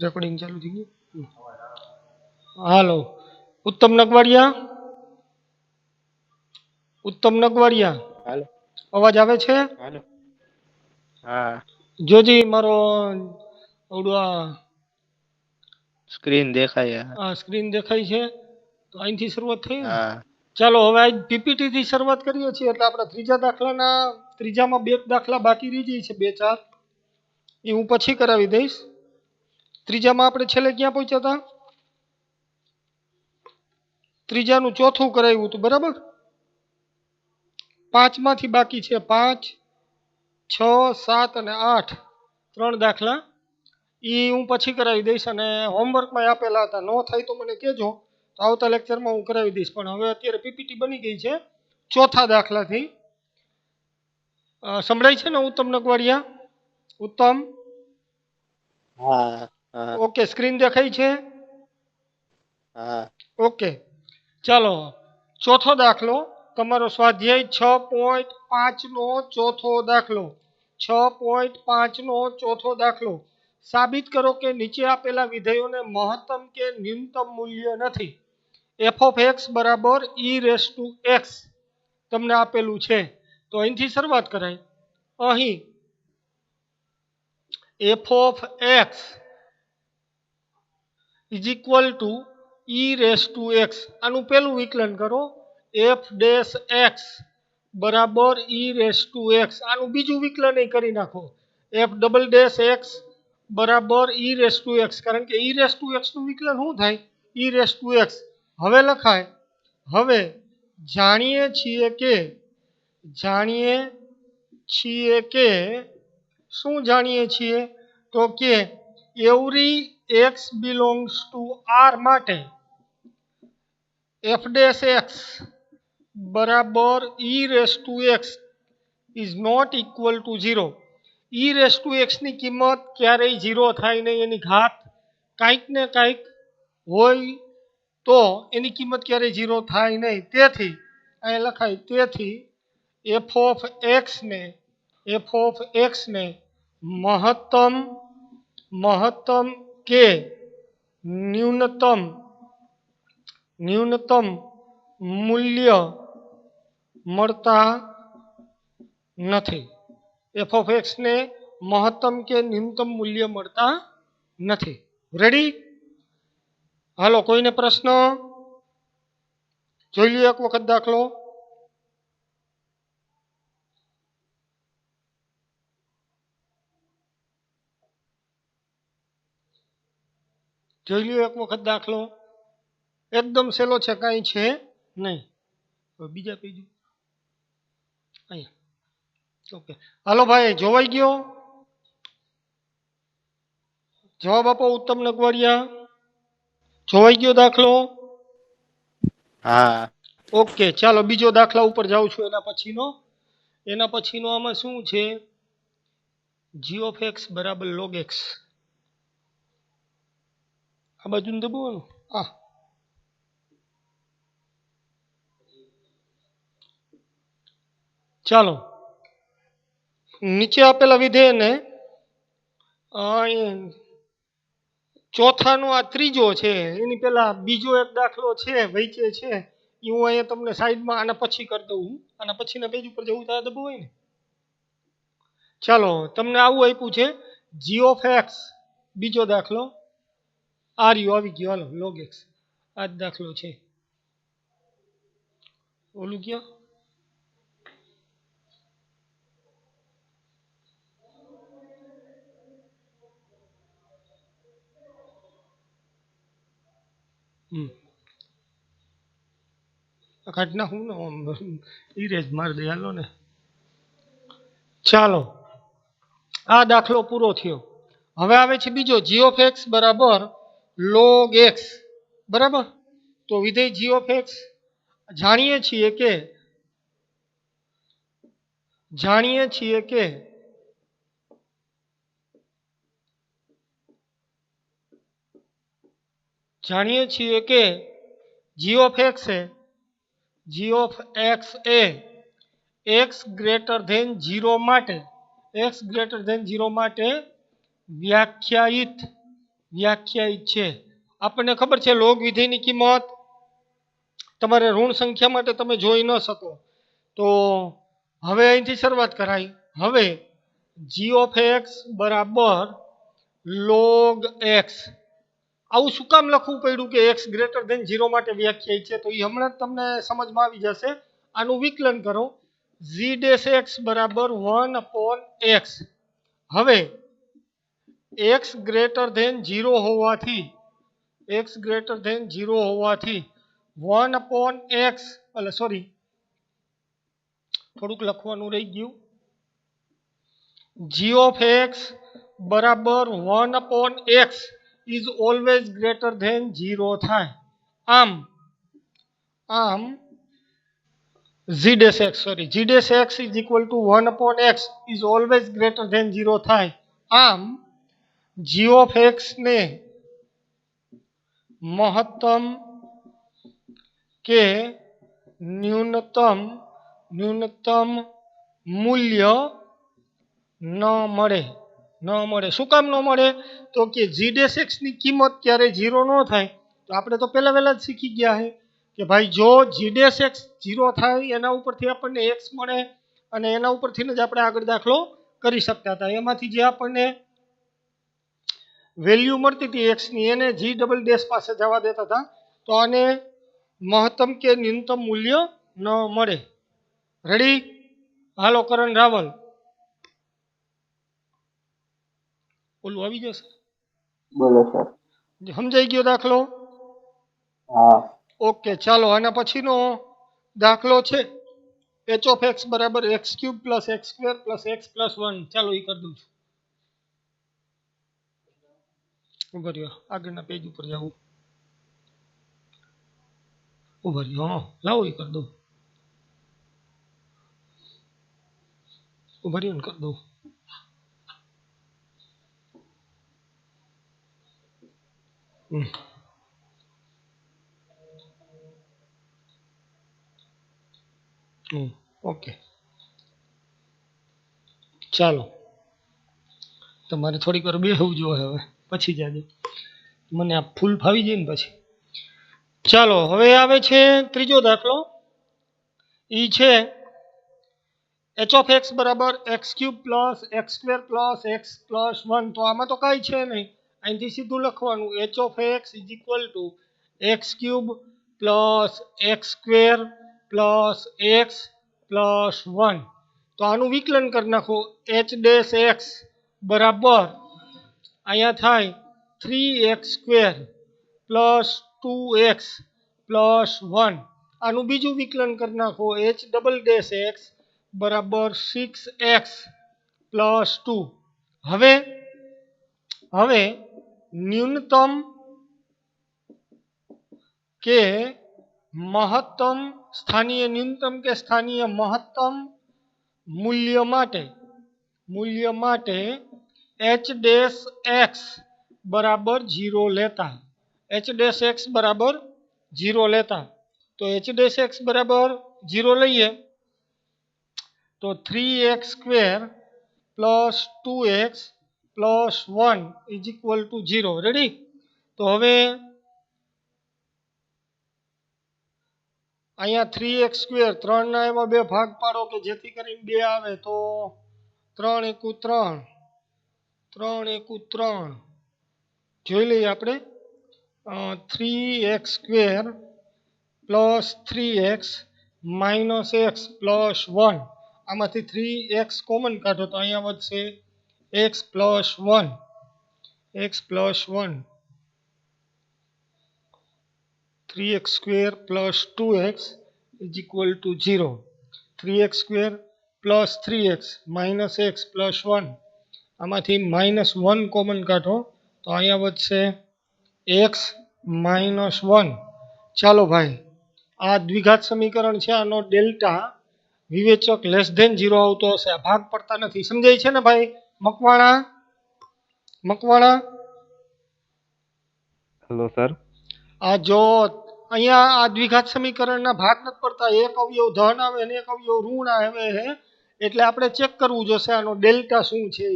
Recording ચાલુ થઈ ગયું. હાલો, ઉત્તમ નગવાડિયા. ઉત્તમ નગવાડિયા, હાલો અવાજ આવે છે? હાલો હા જોજી મારો ઓલું સ્ક્રીન દેખાય આ સ્ક્રીન દેખાય છે. તો અહીંથી શરૂઆત થઈ ને. હા ચાલો હવે આજ પીપીટી થી શરૂઆત કરીએ છીએ એટલે આપણે ત્રીજામાં બે દાખલા બાકી રહી જાય છે, બે ચાર એ હું પછી કરાવી દઈશ. ત્રીજામાં આપણે છેલ્લે ક્યાં પહોંચ્યા હતા? ત્રીજાનું ચોથું કરાવ્યું હતું, બરાબર. પાંચમાંથી બાકી છે 5, 6, 7 અને 8 ત્રણ દાખલા એ હું પછી કરાવી દઈશ. અને હોમવર્કમાં આપેલા હતા, ન થાય તો મને કહેજો, તો આવતા લેક્ચરમાં હું કરાવી દઈશ. પણ હવે અત્યારે પીપીટી બની ગઈ છે ચોથા દાખલાથી. સંભળાય છે ને ઉત્તમ નગવાડિયા? ઉત્તમ, હા હા ઓકે. સ્ક્રીન દેખાય છે? હા ઓકે, ચાલો. ચોથો દાખલો તમારો સ્વાધ્યાય 6.5 નો ચોથો દાખલો. 6.5 નો ચોથો દાખલો. સાબિત કરો કે નીચે આપેલા વિધેયોને મહત્તમ કે ન્યૂનતમ મૂલ્ય નથી. f of x બરાબર e રેઝ ટુ x તમને આપેલું છે. તો અહીંથી શરૂઆત કરાય. અહીં f of x is equal to e raise to x. આનું પહેલું વિકલન કરો. f ડેશ x બરાબર e રેઝ ટુ x. આનું બીજું વિકલન કરી નાખો. f ડબલ ડેશ x બરાબર e રેઝ ટુ x. કારણ કે e રેઝ ટુ x નું વિકલન શું થાય? e raise to x. હવે લખાય. હવે જાણીએ છીએ કે શું જાણીએ છીએ? તો કે every x belongs to r માટે f ડેશ x બરાબર e raise to x is not equal to 0. e raise to x ની કિંમત ક્યારેય 0 થાય નહીં. એની ઘાત કાંઈક ને કાંઈક હોય તો એની કિંમત ક્યારેય 0 થાય નહીં. તેથી અહીં લખાય, તેથી f ઓફ x ને મહત્તમ કે ન્યૂનતમ મૂલ્ય મળતા નથી. f ઓફ x ને મહત્તમ કે ન્યૂનતમ મૂલ્ય મળતા નથી. રેડી? હાલો, કોઈને પ્રશ્ન? જોઈ લ્યો એક વખત દાખલો. જોઈ લ્યો એક વખત દાખલો. એકદમ સહેલો છે, કાંઈ છે નહીં. બીજા પેજ અહીંયા. ઓકે, હાલો ભાઈ, જોવાઈ ગયો? જવાબ આપો ઉત્તમ નગવાડિયા. જોવાઈ ગયો દાખલો? હા ઓકે, ચાલો બીજો દાખલા ઉપર જાઉં છું. એના પછીનો આમાં શું છે? g ઓફ x બરાબર log x. આ બાજુ દબાવવાનું. ચાલો, નીચે આપેલા વિધેયને ચોથાનો આ ત્રીજો છે. એની પહેલા બીજો એક દાખલો છે, વૈચે છે. એ હું અહીંયા તમને સાઈડમાં આના પછી કરી દઉં. આના પછીના પેજ ઉપર જવું ત્યારે દબાવાય ને. ચાલો, તમને આવું આપ્યું છે g ઓફ x. બીજો દાખલો આ રહ્યો, આવી ગયો. હાલો, log x આ જ દાખલો છે. ઓલું ક્યાં? કાઢ નાખું ને, ઇરેજ મારી દે. હાલો ને, ચાલો આ દાખલો પૂરો થયો. હવે આવે છે બીજો g ઓફ x બરાબર log x. બરાબર. તો વિધેય g ઓફ x જાણીએ છીએ કે g ઓફ x એ x ગ્રેટર ધેન 0 માટે વ્યાખ્યાયિત વ્યાખ્યાયિત છે. આપણને ખબર છે લોગ વિધેયની કિંમત તમારે ઋણ સંખ્યા માટે તમે જોઈ ન શકો. તો હવે અહીંથી શરૂઆત કરાય. હવે g of x બરાબર log x. આવું શું કામ લખવું પડ્યું કે x ગ્રેટર ધેન 0 માટે વ્યાખ્યાયિત છે? તો એ હમણાં જ તમને સમજમાં આવી જશે. આનું વિકલન કરો. g ડેશ x બરાબર 1/x. હવે x ગ્રેટર ધેન 0 હોવાથી 1/x એટલે સોરી થોડુંક લખવાનું રહી ગયું. g of x બરાબર 1/x is always greater than 0 થાય. આમ g dash x is equal to 1/x is always greater than 0 થાય. આમ g of x ને મહત્તમ કે ન્યૂનતમ મૂલ્ય ન મળે. શું કામ ન મળે? તો કે g dash x ની કિંમત ક્યારે 0 ન થાય. તો આપણે તો પહેલા જ શીખી ગયા છે કે ભાઈ જો g dash x 0 થાય એના ઉપરથી આપણને x મળે અને એના ઉપરથી જ આપણે આગળ દાખલો કરી શકતા હતા. એમાંથી જે આપણને વેલ્યુ મળતી હતી x ની એને g ડબલ ડેશ પાસે જવા દેતા હતા. તો આને મહત્તમ કે ન્યૂનતમ મૂલ્ય ન મળે. રેડી? હાલો કરણ રાવલ ઓલું આવી જશે. બોલો સર. સમજાઈ ગયો દાખલો? હા. ઓકે ચાલો આના પછીનો દાખલો છે h of x બરાબર x³ + x² + x + 1. ચાલો એ કરી દઉં છું. ઉભા રહ્યો આગળના પેજ ઉપર જાવું. ઉભા રહ્યો લાવો એ કરી દઉં. ઉભા રહ્યો ને કરી દઉં. ઓકે ચાલો તમારે થોડીક વાર બેસવું જોઈએ હવે પછી જાજો. મને આ ફૂલ ફાવી જાય ને પછી. ચાલો હવે આવે છે ત્રીજો દાખલો. ઈ છે h of x બરાબર x³ + x² + x + 1. તો આમાં તો કાંઈ છે નહીં. અહીંથી સીધું લખવાનું h of x is equal to x³ + x² + x + 1. તો આનું વિકલન કરી નાખો. h ડેશ x બરાબર અહીંયા થાય 3x² + 2x + 1. આનું બીજું વિકલન કરી નાખો. h ડબલ ડેશ x બરાબર 6x + 2. હવે ન્યૂનતમ કે મહત્તમ સ્થાનીય ન્યૂનતમ કે સ્થાનીય મહત્તમ મૂલ્ય માટે h ડેશ x બરાબર 0 લેતા. h ડેશ x બરાબર 0 લેતા. તો h ડેશ x બરાબર 0 લઈએ તો 3x² + 2x + 1 is equal to 0. Ready? તો હવે અહીંયા 3x² 3 ના એવા બે ભાગ પાડો કે જેથી કરીને 2 આવે તો 3 × 3 3 × 3 જોઈ લઈએ આપણે. 3x² + 3x - x + 1. આમાંથી 3x કોમન કાઢો તો અહીંયા વધશે x + 1 3x² + 2x is equal to 0. 3x² + 3x - x + 1. આમાંથી -1 કોમન કાઢો તો અહીંયા વધશે x - 1. ચાલો ભાઈ આ દ્વિઘાત સમીકરણ છે. આનો ડેલ્ટા વિવેચક <0 આવતો હશે. આ ભાગ પડતા નથી. સમજાય છે ને ભાઈ? Makwana hello sir. આ જો અહીંયા આ દ્વિઘાત સમીકરણના ભાગ નથી પડતા. એક અવયવ ધન આવે અને એક અવયવ ઋણ આવે છે. એટલે આપણે ચેક કરવું જોશે આનો ડેલ્ટા શું છે.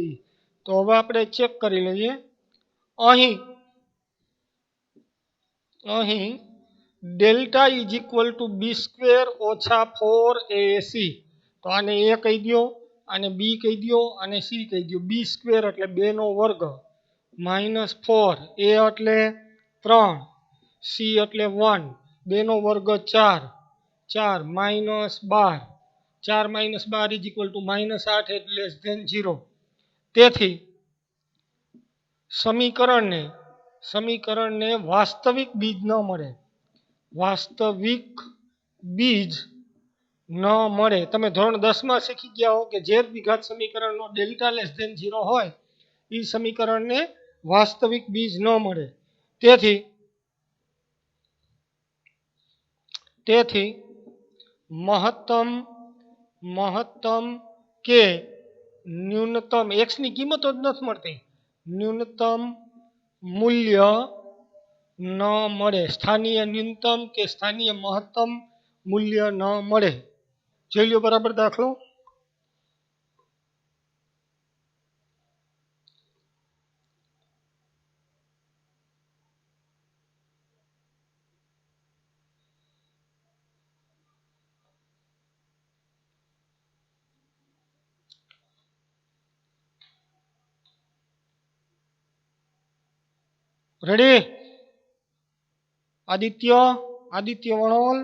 તો હવે આપણે ચેક કરી લઈએ. અહીં અહીં delta is equal to b square ઓછા 4ac. તો આને એ કહી દો, આને બી કહી દો, અને સી કહી દો. બી સ્ક્વેર એટલે 2 નો વર્ગ માઇનસ 4, એ એટલે 3, સી એટલે 1, 2 નો વર્ગ 4, 4 minus 12, 4 minus 12 is equal two -8 એટલે લેસ ધેન 0. તેથી સમીકરણને વાસ્તવિક બીજ ન મળે. વાસ્તવિક બીજ ન મળે. તમે ધોરણ 10 માં શીખી ગયા હો કે જે દ્વિઘાત સમીકરણનો ડેલ્ટા લેસ ધેન 0 હોય એ સમીકરણને વાસ્તવિક બીજ ન મળે. તેથી મહત્તમ કે ન્યૂનતમ x ની કિંમતો જ નથી મળતી. ન્યૂનતમ મૂલ્ય ન મળે. સ્થાનીય ન્યૂનતમ કે સ્થાનીય મહત્તમ મૂલ્ય ન મળે. જોઈ લો બરાબર દાખલો. રેડી? આદિત્ય વણોલ.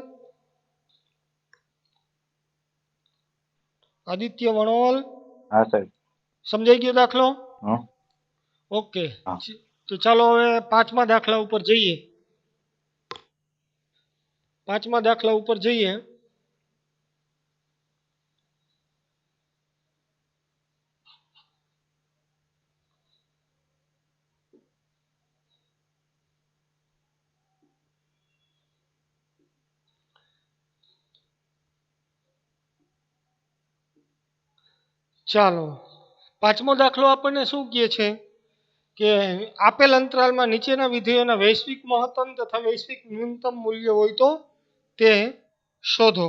હા સાહેબ. સમજાઈ ગયો દાખલો? હં. ઓકે. હા. તો ચાલો હવે 5મા દાખલા ઉપર જઈએ. 5મા દાખલા ઉપર જઈએ. ચાલો 5મો દાખલો આપણને શું કહે છે કે આપેલ અંતરાલમાં નીચેના વિધેયોના વૈશ્વિક મહત્તમ તથા વૈશ્વિક ન્યૂનતમ મૂલ્ય હોય તો તે શોધો.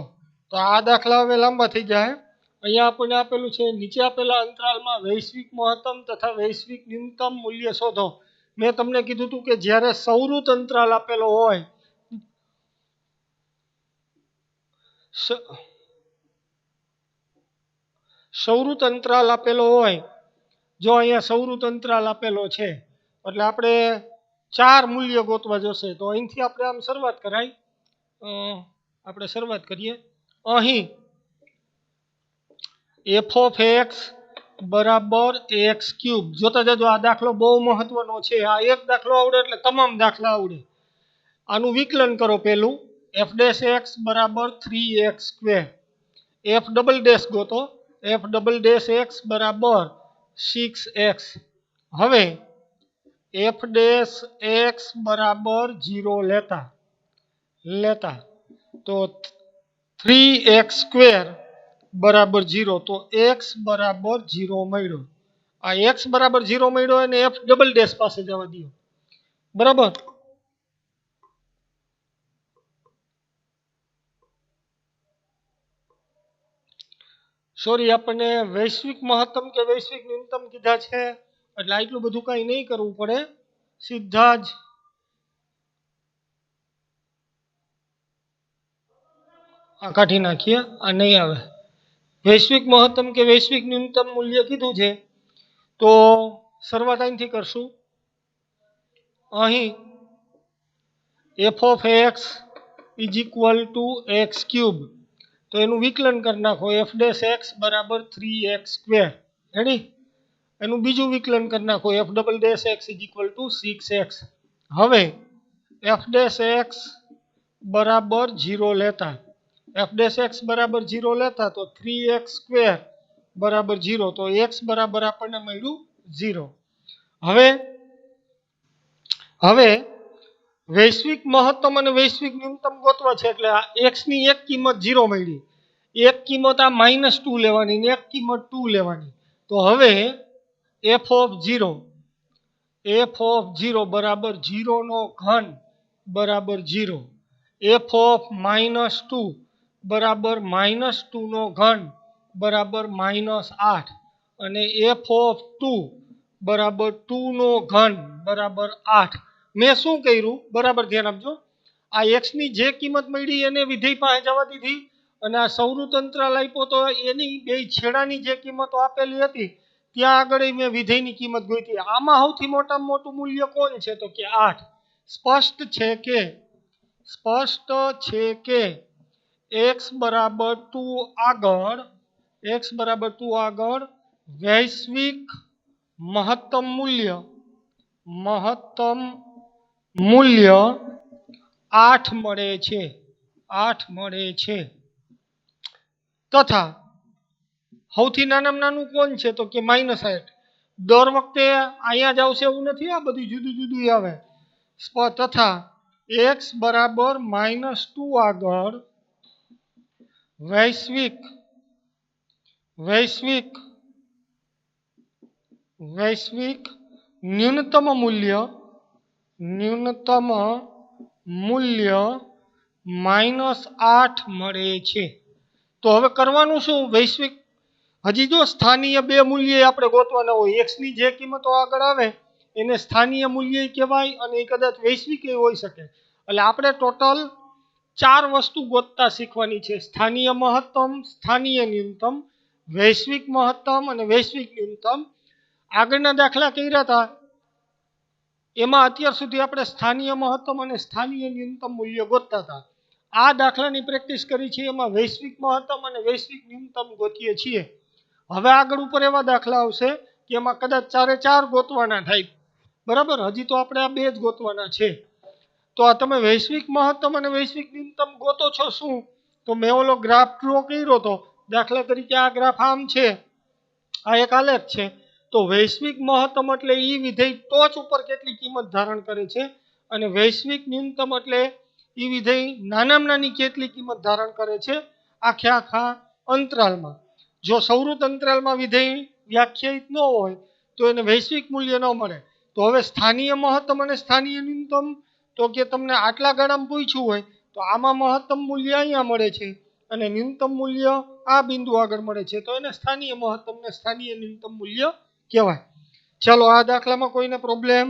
તો આ દાખલા હવે લાંબા થઈ જાય. અહીંયા આપણને આપેલું છે નીચે આપેલા અંતરાલમાં વૈશ્વિક મહત્તમ તથા વૈશ્વિક ન્યૂનતમ મૂલ્ય શોધો. મેં તમને કીધું હતું કે જ્યારે સૌરુત અંતરાલ આપેલો હોય સૌરુત અંતરાલ આપેલો હોય, જો અહીંયા સૌરુત અંતરાલ આપેલો છે એટલે આપણે 4 મૂલ્ય ગોતવા જશે. તો અહીંથી આપણે આમ શરૂઆત કરાય. આપણે શરૂઆત કરીએ. અહીં f of x બરાબર x ક્યુબ. જોતા જજો આ દાખલો બહુ મહત્વનો છે. આ એક દાખલો આવડે એટલે તમામ દાખલા આવડે. આનું વિકલન કરો. પહેલું f ડેશ x બરાબર 3x square. f double dash ગોતો. f ડબલ ડેશ x બરાબર 6x. હવે f ડેશ x બરાબર 0 લેતા તો 3x સ્ક્વેર બરાબર 0. તો x બરાબર 0 મળ્યો. આ x બરાબર 0 મળ્યો અને f ડબલ ડેશ પાસે જવા દો. બરાબર? સોરી, આપણને વૈશ્વિક મહત્તમ કે વૈશ્વિક ન્યૂનતમ કીધા છે એટલે આટલું બધું કંઈ નહીં કરવું પડે. સીધા જ આ કાઢી નાખીએ. આ નહીં આવે. વૈશ્વિક મહત્તમ કે વૈશ્વિક ન્યૂનતમ મૂલ્ય કીધું છે તો શરૂઆત અહીંથી કરશું. અહીં f of x is equal two x cube. તો એનું વિકલન કરી નાખો. f ડેશ x બરાબર 3x સ્ક્વેર. રેડી? એનું બીજું વિકલન કરી નાખો. f double dash x is equal two 6x. હવે f ડેશ x બરાબર 0 લેતા f ડેશ x બરાબર 0 લેતા તો 3x સ્ક્વેર બરાબર 0. તો x બરાબર આપણને મળ્યું 0. હવે વૈશ્વિક મહત્તમ અને વૈશ્વિક ન્યૂનતમ ગોતવા છે એટલે આ x ની એક કિંમત 0 મળી. એક કિંમત આ -2 લેવાની ને એક કિંમત 2 લેવાની. તો હવે f of 0 બરાબર 0 નો ઘન બરાબર 0. f of -2 બરાબર -2 નો ઘન બરાબર -8. અને f of 2 બરાબર 2 નો ઘન બરાબર 8. મેં શું કર્યું બરાબર ધ્યાન આપજો. આ x ની જે કિંમત મળી એને વિધેય પાસે જવા દીધી અને આ સૌરું અંતરાલ આપ્યો તો એની બે છેડાની જે કિંમતો આપેલી હતી ત્યાં આગળ મેં વિધેયની કિંમત ગોતી. આમાં સૌથી મોટામાં મોટું મૂલ્ય કોણ છે તો કે 8. સ્પષ્ટ છે કે x બરાબર 2 આગળ વૈશ્વિક મહત્તમ મૂલ્ય 8 મળે છે તથા સૌથી નાનામાં નાનું કોણ છે તો કે -8. દર વખતે અહીંયા જ આવશે એવું નથી, આ બધું જુદું જુદું આવે. તથા x બરાબર -2 આગળ વૈશ્વિક ન્યૂનતમ મૂલ્ય -8 મળે છે. તો હવે કરવાનું શું? વૈશ્વિક હજી જો સ્થાનીય બે મૂલ્ય આપણે ગોતવાના હોય. x ની જે કિંમતો આગળ આવે એને સ્થાનીય મૂલ્ય કહેવાય અને એ કદાચ વૈશ્વિક હોઈ શકે. એટલે આપણે ટોટલ 4 વસ્તુ ગોતતા શીખવાની છે: સ્થાનીય મહત્તમ, સ્થાનીય ન્યૂનતમ, વૈશ્વિક મહત્તમ અને વૈશ્વિક ન્યૂનતમ. આગળના દાખલા કર્યા હતા એમાં અત્યાર સુધી આપણે સ્થાનીય મહત્તમ અને સ્થાનીય ન્યૂનતમ મૂલ્ય ગોતતા હતા. આ દાખલાની પ્રેક્ટિસ કરી છે એમાં વૈશ્વિક મહત્તમ અને વૈશ્વિક ન્યૂનતમ ગોતીએ છીએ. હવે આગળ ઉપર એવા દાખલા આવશે કે એમાં કદાચ 4 ગોતવાના થાય. બરાબર, હજી તો આપણે આ બે જ ગોતવાના છે. તો આ તમે વૈશ્વિક મહત્તમ અને વૈશ્વિક ન્યૂનતમ ગોતો છો શું? તો મેં ઓલો ગ્રાફ ડ્રો કર્યો હતો. દાખલા તરીકે આ ગ્રાફ આમ છે, આ એક આલેખ છે. તો વૈશ્વિક મહત્તમ એટલે એ વિધેય ટોચ ઉપર કેટલી કિંમત ધારણ કરે છે અને વૈશ્વિક ન્યૂનતમ એટલે એ વિધેય નાનામાં નાની કેટલી કિંમત ધારણ કરે છે આખા અંતરાલમાં. જો સૌરુત અંતરાલમાં વિધેય વ્યાખ્યાયિત ન હોય તો એને વૈશ્વિક મૂલ્ય ન મળે. તો હવે સ્થાનીય મહત્તમ અને સ્થાનીય ન્યૂનતમ તો કે તમને આટલા ગાળામાં પૂછ્યું હોય તો આમાં મહત્તમ મૂલ્ય અહીંયા મળે છે અને ન્યૂનતમ મૂલ્ય આ બિંદુ આગળ મળે છે, તો એને સ્થાનીય મહત્તમ ને સ્થાનીય ન્યૂનતમ મૂલ્ય કહેવાય. ચાલો, આ દાખલામાં કોઈને પ્રોબ્લેમ?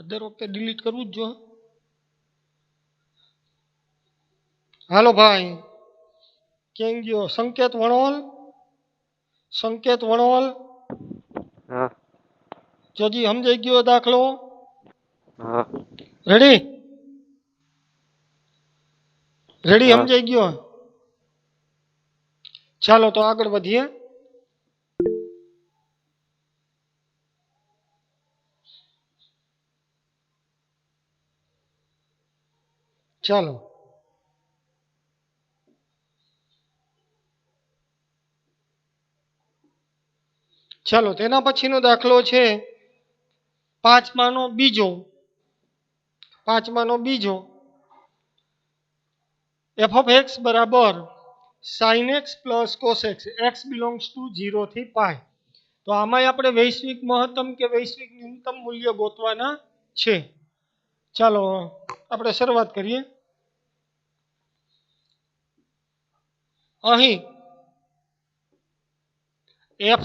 દર વખતે ડિલીટ કરવું જ જો. હાલો ભાઈ, કેમ ગયો? સંકેત વણોલ હા જોજી સમજાઈ ગયો દાખલો? હા રેડી હા. સમજાઈ ગયો? ચાલો તો આગળ વધીએ. ચાલો તેના પછીનો દાખલો છે પાંચમાનો બીજો. f of x બરાબર sin x plus cos x, x belongs to 0 થી π. તો આમાં આપણે વૈશ્વિક મહત્તમ કે વૈશ્વિક ન્યૂનતમ મૂલ્ય ગોતવાના છે. ચાલો આપણે શરૂઆત કરીએ. અહીં f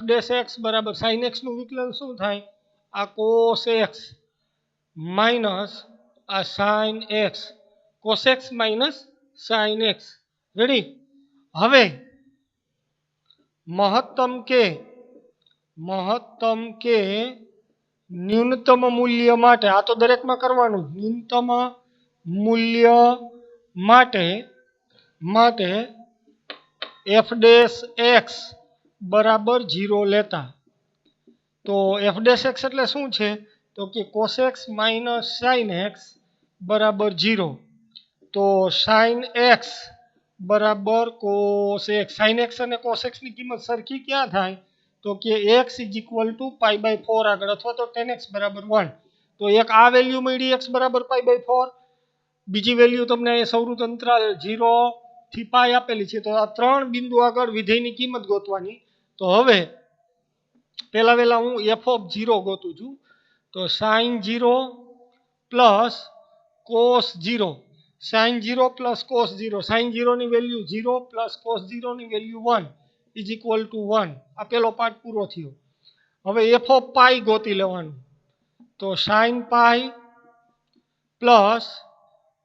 dash x બરાબર sin x નું વિકલન શું થાય? આ cos x માઇનસ આ sin x, cos x minus sin x. Ready? હવે મહત્તમ કે ન્યૂનતમ મૂલ્ય માટે, આ તો દરેકમાં કરવાનું, ન્યૂનતમ મૂલ્ય માટે f dash x બરાબર 0 લેતા. તો f dash x એટલે શું છે તો કે cos x minus sin x બરાબર 0. તો sin x બરાબર cos x. sin x અને cos x ની કિંમત સરખી ક્યાં થાય તો કે x = π/4 આગળ અથવા તો tan x બરાબર 1. તો એક આ વેલ્યુ મળી x બરાબર π/4, બીજી વેલ્યુ તમને સૌરુત અંતરાલ 0 થી π આપેલી છે. તો આ ત્રણ બિંદુ આગળ વિધેયની કિંમત ગોતવાની. તો હવે પહેલા હું f of 0 ગોતું છું. તો sin 0 plus cos 0, sin 0 plus cos 0, sin 0 ની વેલ્યુ 0 plus cos 0 ની વેલ્યુ 1. Is equal two 1. આ પેલો પાર્ટ પૂરો થયો. હવે એફ ઓફ પાઈ ગોતી લેવાનું. તો sine pi plus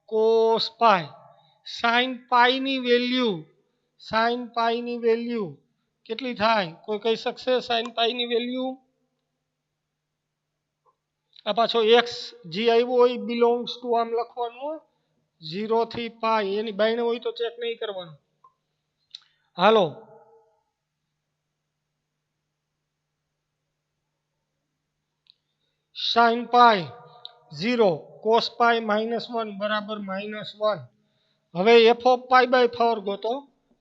cos pi. Sine પાઈની વેલ્યુ કેટલી થાય? કોઈ કહી શકશે સાઇન પાઈની વેલ્યુ? આ પાછો એક્સ જે આવ્યો હોય બિલોંગ્સ ટુ આમ લખવાનું, 0 થી પાઈ. એની બાયણે હોય તો ચેક નહીં કરવાનું. હાલો, સાઇન પાઈ 0, કોસ પાઈ -1 બરાબર -1. હવે એફ ઓફ પાઈ બાય 4 ગોતો.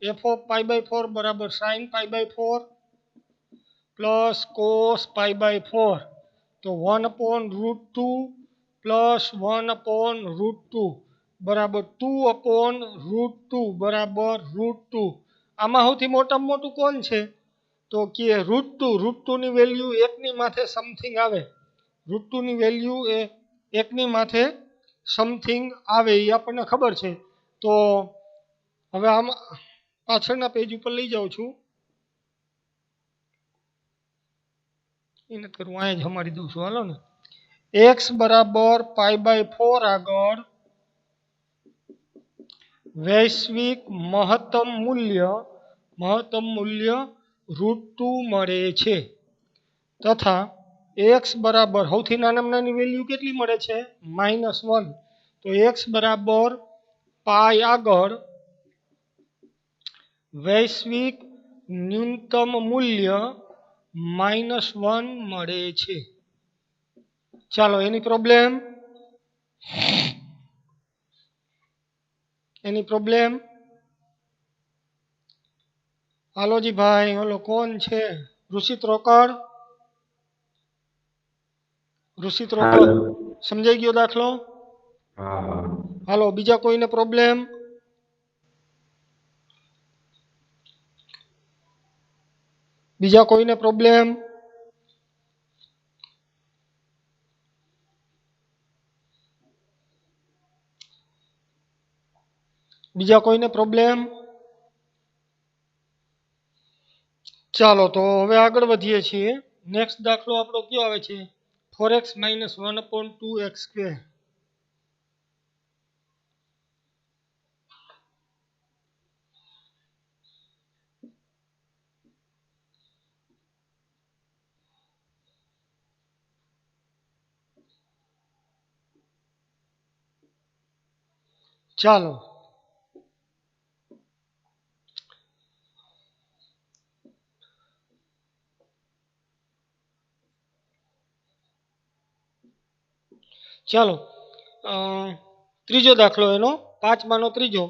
એફ ઓફ પાઈ બાય 4 બરાબર sine pi by 4 plus cos pi by 4. તો 1/√2 પ્લસ 1/√2 બરાબર 2/√2 બરાબર √2. આમાં સૌથી મોટામાં મોટું કોણ છે? તો કે √2 ની વેલ્યુ એકની માથે સમથિંગ આવે. √2 ની વેલ્યુ એ એકની માથે સમથિંગ આવે એ આપણને ખબર છે. તો હવે આમાં પાછળના પેજ ઉપર લઈ જાઉં છું. એ નથી કરવું, અહીંયા જ હમારી દઉં છું. હાલો ને, એક્સ બરાબર પાઈ બાય 4 આગળ વૈશ્વિક મહત્તમ મૂલ્ય √2 મળે છે. તથા એક્સ બરાબર સૌથી નાનામાં નાની વેલ્યુ કેટલી મળે છે? -1. તો એક્સ બરાબર પાઈ આગળ વૈશ્વિક ન્યૂનતમ મૂલ્ય -1 મળે છે. ચાલો, એની પ્રોબ્લેમ હાલોજી ભાઈ. ઓલો કોણ છે? ઋષિત રોકડ. સમજાઈ ગયો દાખલો? હાલો, બીજા કોઈને પ્રોબ્લેમ? બીજા કોઈને પ્રોબ્લેમ? ચાલો, તો હવે આગળ વધીએ છીએ. નેક્સ્ટ દાખલો આપણો કયો આવે છે? 4x - 1/2x². ચાલો, ત્રીજો દાખલો એનો 5માનો ત્રીજો.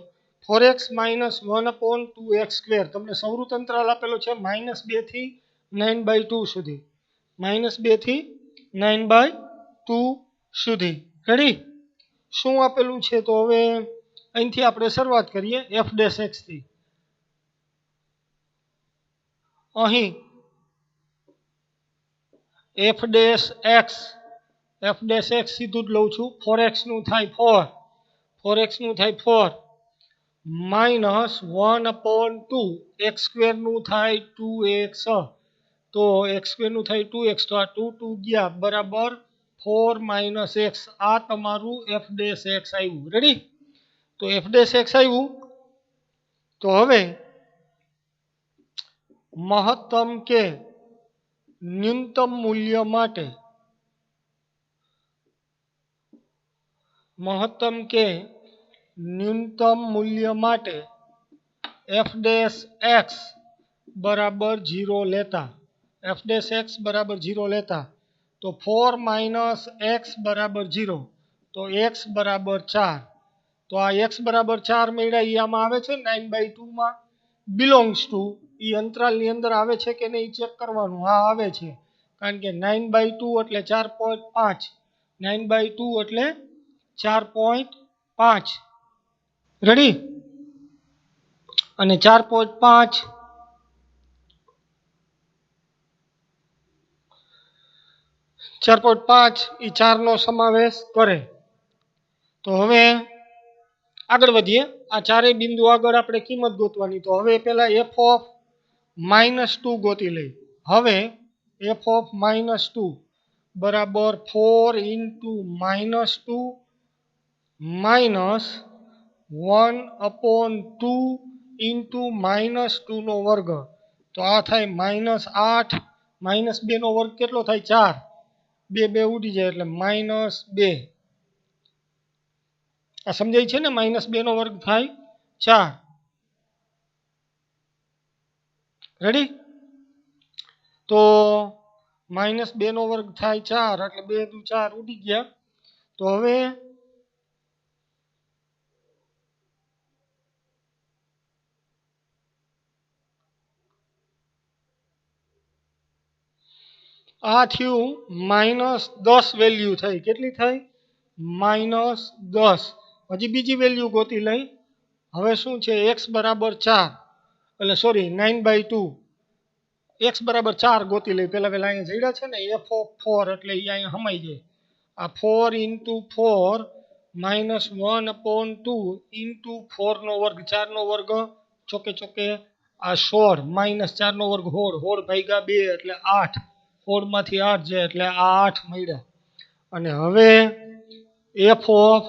4x - 1/2x². તમને સૌરું અંતરાલ આપેલો છે -2 થી 9/2 સુધી. -2 થી 9/2 સુધી. રેડી? શું આપેલું છે? તો હવે અહીંથી આપણે શરૂઆત કરીએ f' થી. અહીં f' સીધું જ લઉં છું. 4x નું થાય 4, 4x નું થાય 4 -1/2 x² નું થાય 2x. તો x² નું થાય 2x. તો આ 2 ગયા બરાબર 4 - x. આ તમારું f' આવ્યું. રેડી? તો f' આવ્યું. તો હવે મહત્તમ કે ન્યૂનતમ મૂલ્ય માટે f' બરાબર 0 લેતા. તો 4 - x બરાબર 0. તો x બરાબર 4. તો આ x બરાબર 4 મળ્યા એ આમાં આવે છે 9/2 માં. બિલોંગ્સ ટુ એ અંતરાલની અંદર આવે છે કે નહીં ચેક કરવાનું. હા, આવે છે. કારણ કે 9/2 એટલે 4.5. 9/2 એટલે 4.5. રેડી? અને 4.5 એ 4નો સમાવેશ કરે. તો હવે આગળ વધીએ. આ ચારેય બિંદુ આગળ આપણે કિંમત ગોતવાની. તો હવે પહેલા f ઓફ -2 ગોતી લઈ. હવે f of -2 બરાબર 4 into -2 minus 1/2 into -2 નો વર્ગ. તો આ થાય -8 -2 નો વર્ગ કેટલો થાય 4. 2 ઉડી જાય એટલે -2. આ સમજાય છે ને? -2 નો વર્ગ થાય 4. રેડી? તો -2 નો વર્ગ થાય 4 એટલે 2 દુ 4 ઉડી ગયા. તો હવે આ થયું -10 વેલ્યુ થઈ. કેટલી થઈ? -10. હજી બીજી વેલ્યુ ગોતી લઈ. હવે શું છે? x બરાબર 4 એટલે સોરી 9/2. x બરાબર 4 ગોતી લઈ. પહેલા અહીંયા જડ્યા છે ને f of 4 એટલે એ અહીંયા હમાઈ જાય. આ 4 into 4 minus 1/2 into 4 નો વર્ગ. 4 નો વર્ગ ચોકે ચોકે આ 16 minus 4 નો વર્ગ 16. 16 ભાગ્યા 2 એટલે 8. 16 માંથી 8 જાય એટલે આ 8 મળ્યા. અને હવે f of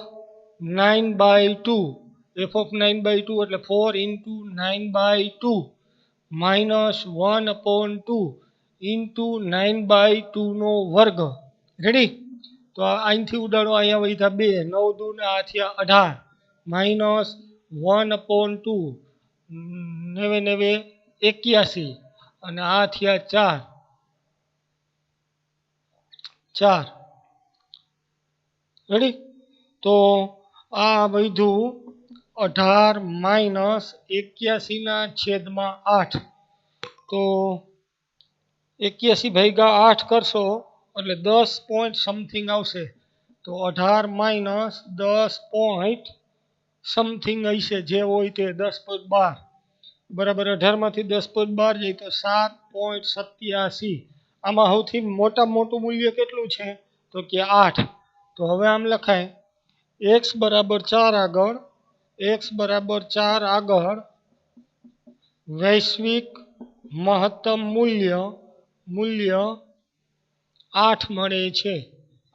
9/2. f of 9/2 એટલે 4 into 9/2 minus 1/2 into 9/2 નો વર્ગ. રેડી? તો અહીંથી ઉડાડો, અહીંયા વધ્યા 2. 9 દુ ને આ થયા 18 minus 1/2 9 81 અને આ થયા 4. રેડી? તો આ વધ્યું 18 minus 81 ના છેદમાં 8. તો 81 ભાગ્યા 8 કરશો એટલે 10 પોઈન્ટ સમથિંગ આવશે. તો 18 minus 10 પોઈન્ટ સમથિંગ હશે, જે હોય તે 10.12 બરાબર. 18 માંથી 10.12 જાય તો 7.87. આમાં સૌથી મોટામાં મોટું મૂલ્ય કેટલું છે? તો કે 8. તો હવે આમ લખાય x બરાબર 4 આગળ, x બરાબર 4 આગળ વૈશ્વિક મહત્તમ મૂલ્ય 8 મળે છે.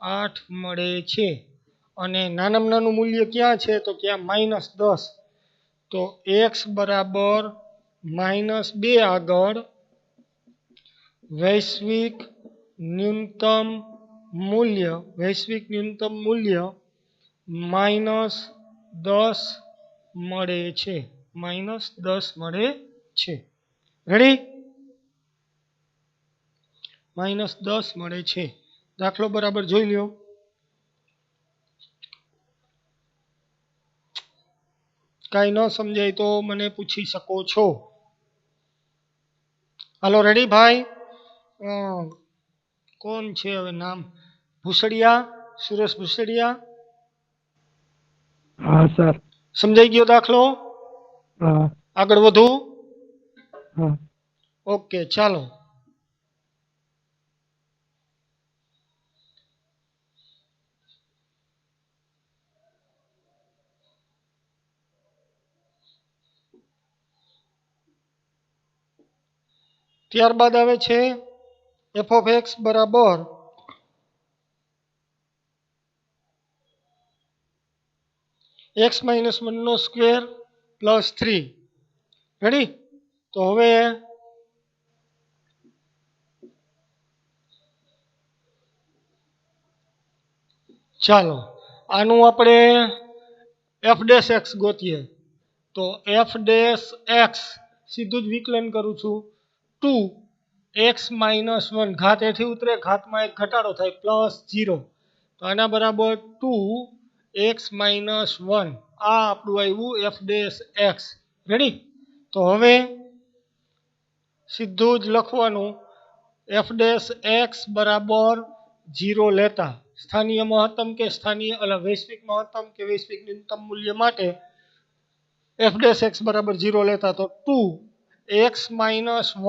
8 મળે છે. અને નાનામાં નાનું મૂલ્ય ક્યાં છે? તો ક્યાં -10. તો x બરાબર -2 આગળ વૈશ્વિક ન્યૂનતમ મૂલ્ય -10 મળે છે. -10 મળે છે. રેડી? -10 મળે છે. દાખલો બરાબર જોઈ લ્યો. કાંઈ ન સમજાય તો મને પૂછી શકો છો. હાલો, રેડી ભાઈ? કોણ છે હવે નામ? ભૂસડિયા, સુરેશ ભૂસડિયા. હા સર. સમજાઈ ગયો દાખલો? હા. આગળ વધુ? હા. ઓકે, ચાલો. ત્યારબાદ આવે છે f of x બરાબર x - 1 નો સ્ક્વેર પ્લસ 3. રેડી? તો હવે ચાલો આનું આપણે f' x ગોતીએ. તો f' સીધું જ વિકલન કરું છું. 2x - 1 ઘાત એથી ઉતરે, ઘાતમાં એક ઘટાડો થાય +0. તો આના બરાબર 2x - 1. આ આપણું આવ્યું f'(x). રેડી? તો હવે સીધું જ લખવાનું f'(x) બરાબર 0 લેતા સ્થાનીય મહત્તમ કે વૈશ્વિક મહત્તમ કે વૈશ્વિક ન્યૂનતમ મૂલ્ય માટે f'(x) બરાબર 0 લેતા. તો 2x -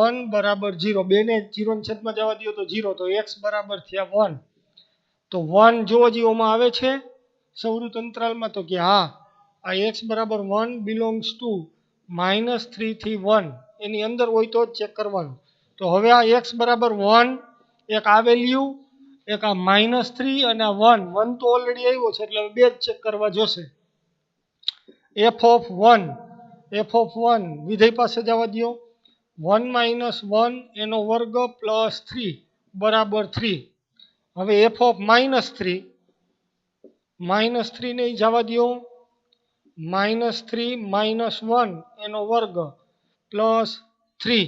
1 બરાબર 0. 2 ને 0 ની છેદમાં જવા દો તો 0. તો x બરાબર થયા 1. તો 1 જો હજી ઓમાં આવે છે સંવૃત અંતરાલમાં, તો કે હા, આ x બરાબર 1 બિલોંગ્સ ટુ -3 થી 1. એની અંદર હોય તો જ ચેક કરવાનું. તો હવે આ x બરાબર 1, એક આ વેલ્યુ, એક આ -3 અને આ 1. 1 તો ઓલરેડી આવ્યો છે એટલે બે જ ચેક કરવા જોશે. f(1) વિધેય પાસે જવા દો. 1 - 1 એનો વર્ગ પ્લસ 3 બરાબર 3. હવે f(-3) -3 ને જવા દો. -3 - 1 એનો વર્ગ પ્લસ 3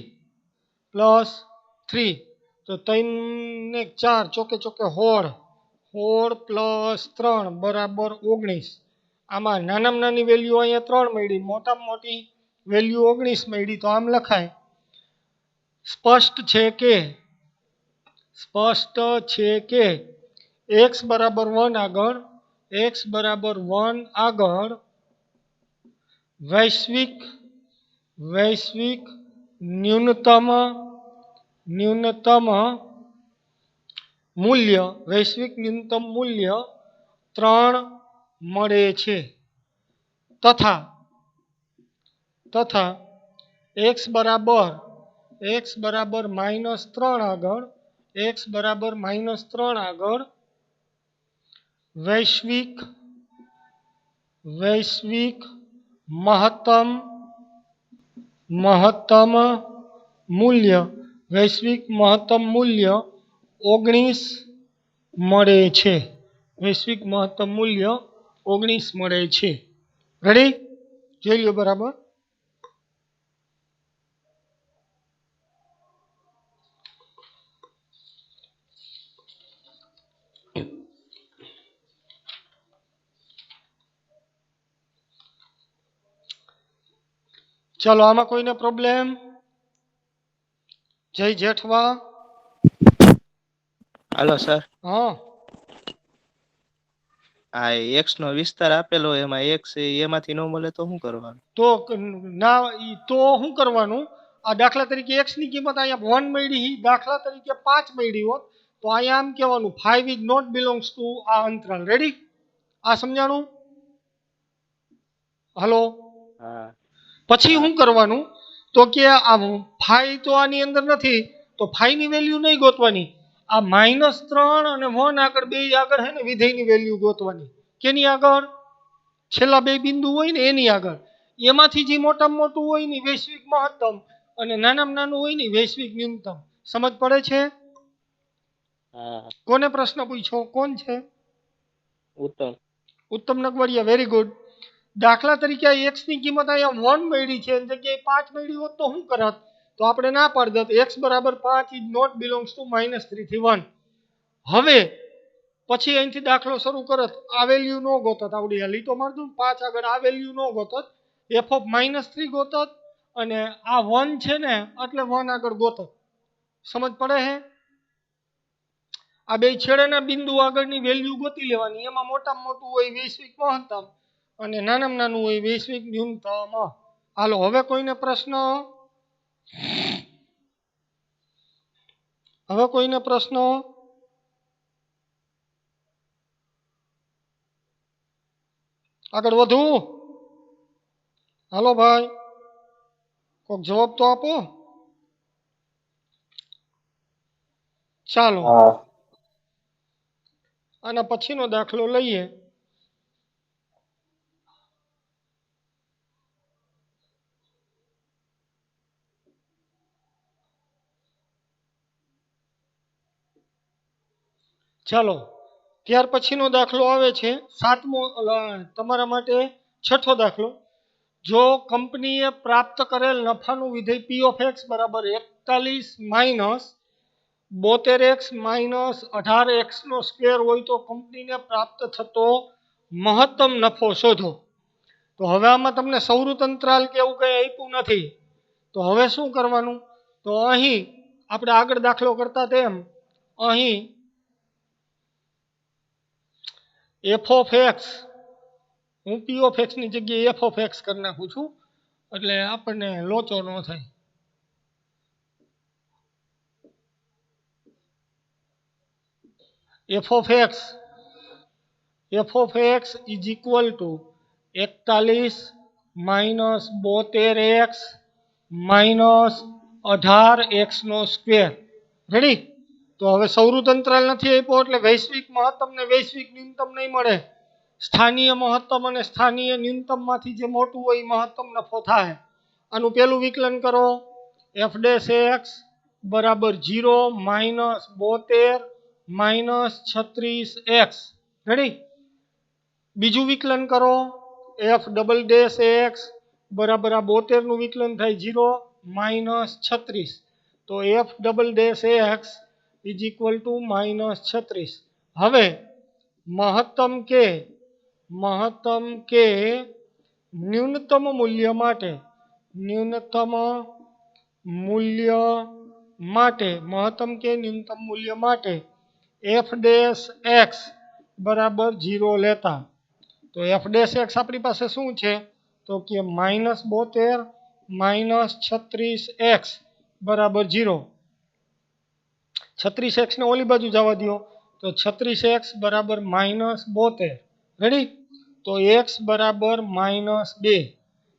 તો 3 ને 4 ચોકે 16 પ્લસ 3 બરાબર 19. આમાં નાનામાં નાની વેલ્યુ અહીંયા 3 મળી, મોટામાં મોટી વેલ્યુ 19 મળી. તો આમ લખાય સ્પષ્ટ છે કે x બરાબર 1 આગળ વૈશ્વિક ન્યૂનતમ મૂલ્ય 3 મળે છે તથા x બરાબર -3 આગળ વૈશ્વિક મહત્તમ મૂલ્ય 19 મળે છે. વૈશ્વિક મહત્તમ મૂલ્ય 19 મળે છે. રેડી? જોઈ લો બરાબર. ચાલો, આમાં કોઈને પ્રોબ્લેમ? જય જેઠવા. હાલો સર, હા, આ x નો વિસ્તાર આપેલો એમાં x એમાંથી ન મળે તો શું કરવાનું? તો શું કરવાનું? આ દાખલા તરીકે x ની કિંમત અહીંયા 1 મળી, દાખલા તરીકે 5 મળી હોત તો અહીંયા આમ કહેવાનું 5 ઇઝ નોટ બિલોંગ્સ ટુ આ અંતરાલ. રેડી? આ સમજાણું? હલો? હા. પછી શું કરવાનું? તો કે આ 5 તો આની અંદર નથી, તો 5 ની વેલ્યુ નહીં ગોતવાની. આ -3 અને 1 આગળ બે આગળ હે ને વિધેયની વેલ્યુ ગોતવાની. કેની આગળ? છેલ્લા બે બિંદુ હોય ને એની આગળ. એમાંથી જે મોટામાં મોટું હોય ને વૈશ્વિક મહત્તમ અને નાનામાં નાનું હોય ને વૈશ્વિક ન્યૂનતમ. સમજ પડે છે? હા. કોને પ્રશ્ન પૂછ્યો? કોણ છે? ઉત્તમ નગવડિયા. Very good. દાખલા તરીકે x ની કિંમત અહીંયા 1 મળી છે, એની જગ્યાએ 5 મળી હોત તો શું કરત? તો આપણે ના પાડી દત x બરાબર 5 ઇઝ નોટ બિલોંગ્સ ટુ -3 થી 1. હવે પછી અહીંથી દાખલો શરૂ કરત. આ વેલ્યુ નો ગોતત. આવડી આ લીટો માર દઉં 5 આગળ આ વેલ્યુ નો ગોતત. f(-3) ગોતત અને આ 1 છે ને એટલે 1 આગળ ગોતત. સમજ પડે હે? આ બે છેડેના બિંદુ આગળની વેલ્યુ ગોતી લેવાની. એમાં મોટામાં મોટું હોય વૈશ્વિક મહત્તમ અને નાનામાં નાનું હોય વૈશ્વિક ન્યૂનતમ. હાલો, હવે કોઈને પ્રશ્ન? આગળ વધુ? હાલો ભાઈ, કોઈક જવાબ તો આપો. ચાલો, આના પછીનો દાખલો લઈએ. ચાલો, ત્યાર પછીનો દાખલો આવે છે તમારા માટે 6થો દાખલો. જો કંપનીએ પ્રાપ્ત કરેલ નફાનું વિધેય p of x બરાબર 41 - 72x - 18x નો સ્ક્વેર હોય તો કંપનીને પ્રાપ્ત થતો મહત્તમ નફો શોધો. તો હવે આમાં તમને સૌરત અંતરાલ કે એવું કંઈ આપ્યું નથી. તો હવે શું કરવાનું? તો અહીં આપણે આગળ દાખલો કરતા તેમ અહીં f of x, હું p of x ની જગ્યાએ f of x કરી નાખું છું એટલે આપણને લોચો ન થાય. f of x is equal to 41 - 72x minus 18x². Ready? તો હવે સૌરૃત અંતરાલ નથી આપ્યો એટલે વૈશ્વિક મહત્તમ ને વૈશ્વિક ન્યૂનતમ નહીં મળે. સ્થાનીય મહત્તમ અને સ્થાનીય ન્યૂનતમમાંથી જે મોટું હોય એ મહત્તમ નફો થાય. આનું પહેલું વિકલન કરો. f ડેશ એક્સ બરાબર 0 માઇનસ 72 માઇનસ 36x. રેડી? બીજું વિકલન કરો. f ડબલ ડેશ એક્સ બરાબર આ 72 નું વિકલન થાય 0 માઇનસ 36. તો f double dash x is equal two minus 36. હવે મહત્તમ કે ન્યૂનતમ મૂલ્ય માટે મહત્તમ કે ન્યૂનતમ મૂલ્ય માટે f ડેશ એક્સ બરાબર 0 લેતા. તો f ડેશ એક્સ આપણી પાસે શું છે? તો કે માઇનસ 72 માઇનસ 36x બરાબર 0. 36x ને ઓલી બાજુ જવા દો. તો 36x બરાબર માઇનસ 72. રેડી? તો x બરાબર -2.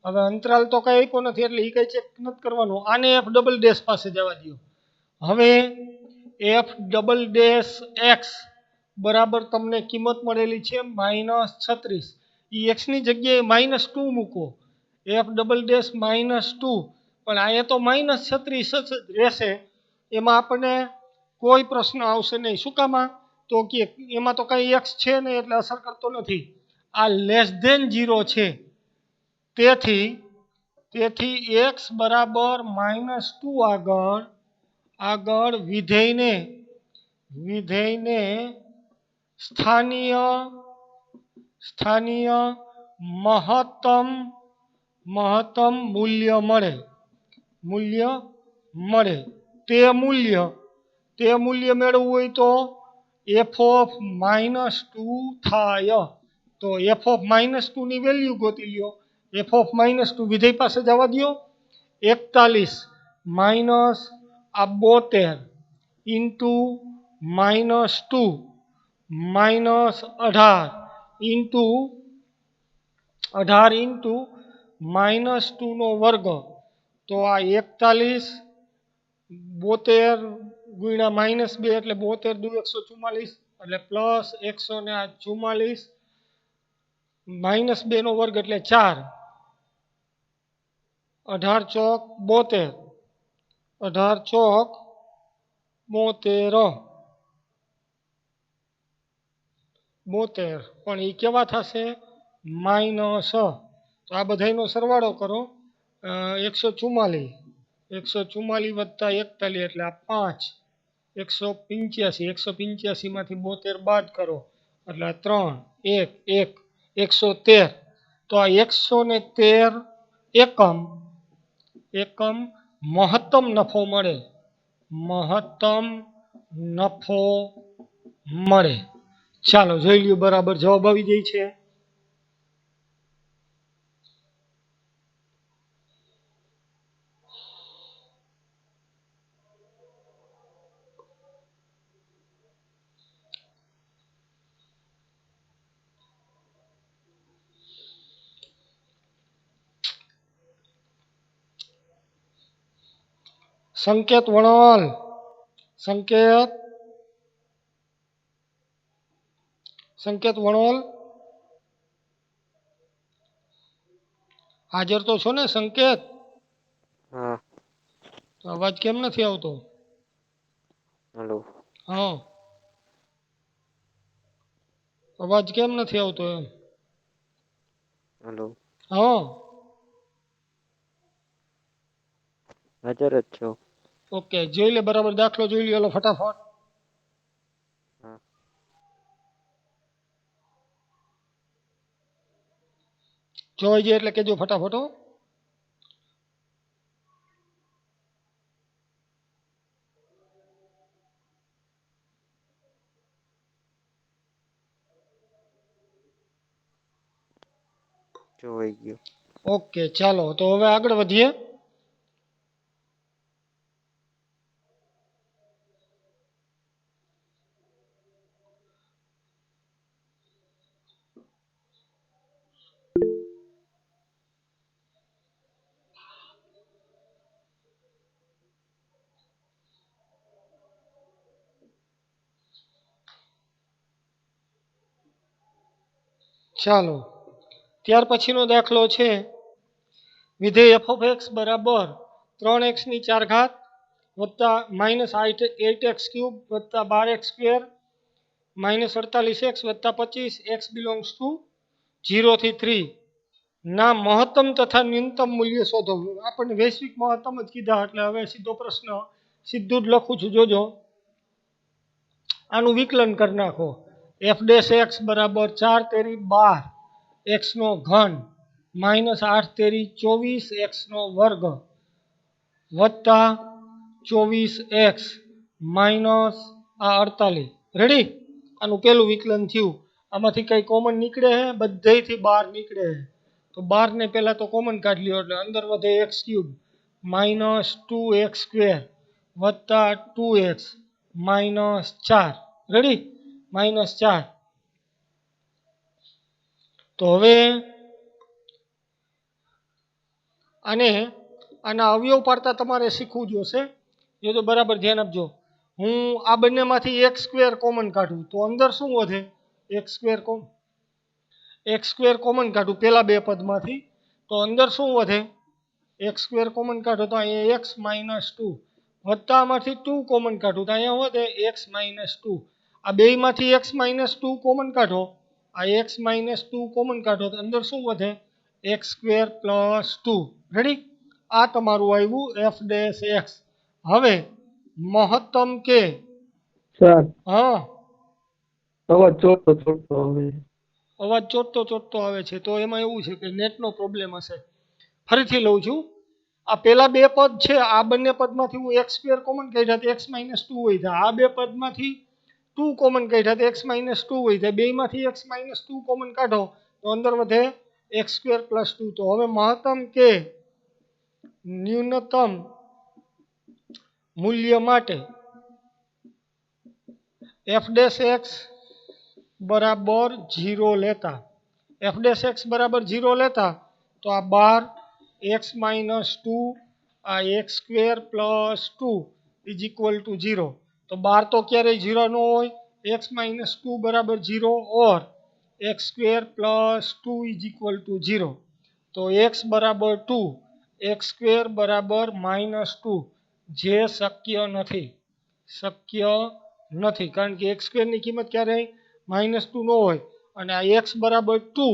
હવે અંતરાલ તો કંઈ આપ્યો નથી એટલે એ કંઈ ચેક નથી કરવાનું. આને f ડબલ ડેશ પાસે જવા દો. હવે f ડબલ ડેશ એક્સ બરાબર તમને કિંમત મળેલી છે -36. એ એક્સની જગ્યાએ -2 મૂકો. f double dash -2. પણ અહીંયા તો -36 જ રહેશે. એમાં આપણને કોઈ પ્રશ્ન આવશે નહીં. શું કામ? તો કે એમાં તો કંઈ એક્સ છે નહીં એટલે અસર કરતો નથી. આ લેસ ધેન 0 છે. તેથી x બરાબર -2 આગળ વિધેયને સ્થાનીય મહત્તમ મૂલ્ય મળે. તે મૂલ્ય મેળવવું હોય તો f ઓફ -2 થાય. તો f ઓફ -2 ની વેલ્યુ ગોતી લ્યો. f ઓફ -2 વિધેય પાસે જવા દો. 41 માઇનસ આ 72 ઇન્ટુ -2 માઇનસ 18 ઇન્ટુ -2 નો વર્ગ. તો આ 41 72 ગુણ્યા -2 એટલે 72 દુ 144 એટલે પ્લસ 144 -2 નો વર્ગ એટલે 4. 18 ચોક 72. 18 ચોક 72. પણ એ કેવા થશે? માઇનસ. તો આ બધાનો સરવાળો કરો. 144 વત્તા 41 એટલે આ 5. 185 માંથી 72 બાદ કરો એટલે 3 1 113. તો આ 113 એકમ મહત્તમ નફો મળે. ચાલો જોઈ લ્યો બરાબર જવાબ આવી જાય છે. સંકેત વણોલ હાજર તો છો ને સંકેત? હા. અવાજ કેમ નથી આવતો? હેલો. હા, અવાજ કેમ નથી આવતો એમ? હેલો. હા, હાજર જ છો. ઓકે જોઈ લે બરાબર દાખલો જોઈ લે. ફટાફટ હા. જોઈ જાય એટલે કેજો ફટાફટ હો. જોઈ ગયો. ઓકે ચાલો તો હવે આગળ વધીએ. ચાલો ત્યાર પછીનો દાખલો છે વિધેય f of x બરાબર 3x ની 4 ઘાત વત્તા -8x ક્યુબ વત્તા 12x સ્ક્વેર -48x વત્તા 25 x બિલોંગ્સ ટુ 0 થી 3 ના મહત્તમ તથા ન્યૂનતમ મૂલ્ય શોધો. આપણને વૈશ્વિક મહત્તમ જ કીધા એટલે હવે સીધો પ્રશ્ન સીધું જ લખું છું જોજો. આનું વિકલન કરી નાખો. f ડેશ x બરાબર 4 તેરી 12 x નો ઘન -8 તેરી 24 x નો વર્ગ વત્તા 24x માઇનસ 48. રેડી? આનું પેલું વિકલન થયું. આમાંથી કઈ કોમન નીકળે હે? બધેયથી 12 નીકળે હે. તો 12 ને પહેલા તો કોમન કાઢી લ્યો એટલે અંદર વધે x cube minus 2x square વત્તા 2x માઇનસ 4. રેડી? માઇનસ 4. તો હવે આના અવયવ પાડતા તમારે શીખવું જોશે. એ તો બરાબર ધ્યાન આપજો. હું આ બંનેમાંથી x સ્ક્વેર કોમન કાઢું તો અંદર શું વધે? x સ્ક્વેર કોમન કાઢું પેલા બે પદમાંથી તો અંદર શું વધે? x સ્ક્વેર કોમન કાઢો તો અહીંયા x માઇનસ 2 વત્તા આમાંથી 2 કોમન કાઢું તો અહીંયા વધે x માઇનસ 2. આ બેયમાંથી x માઇનસ 2 કોમન કાઢો, આ x માઇનસ 2 કોમન કાઢો તો અંદર શું વધે? x square plus 2. રેડી? આ તમારું આવ્યું f ડેશ x. હવે મહત્તમ કે સર હા અવાજ ચોટતો ચોટતો હવે અવાજ ચોટતો આવે છે તો એમાં એવું છે કે નેટનો પ્રોબ્લેમ હશે. ફરીથી લઉં છું. આ પેલા બે પદ છે આ બંને પદમાંથી હું x સ્ક્વેર કોમન કાઢ્યા તો x માઇનસ 2 હોય જાય. આ બે પદમાંથી 2 કોમન કાઢ્યા તો x માઇનસ 2 હોય જાય. બેયમાંથી x માઇનસ 2 કોમન કાઢો તો અંદર વધે x સ્ક્વેર પ્લસ 2. તો હવે મહત્તમ કે ન્યૂનતમ મૂલ્ય માટે f ડેશ x બરાબર 0 લેતા f ડેશ x બરાબર 0 લેતા તો આ 12 x માઇનસ 2 આ x square plus 2 is equal to 0. તો 12 તો ક્યારેય 0 ન હોય. x માઇનસ 2 બરાબર 0 ઓર x square plus 2 is equal to 0. તો x બરાબર 2 x સ્ક્વેર બરાબર માઇનસ 2 જે શક્ય નથી કારણ કે x સ્ક્વેરની કિંમત ક્યારેય માઇનસ 2 ન હોય અને આ x બરાબર 2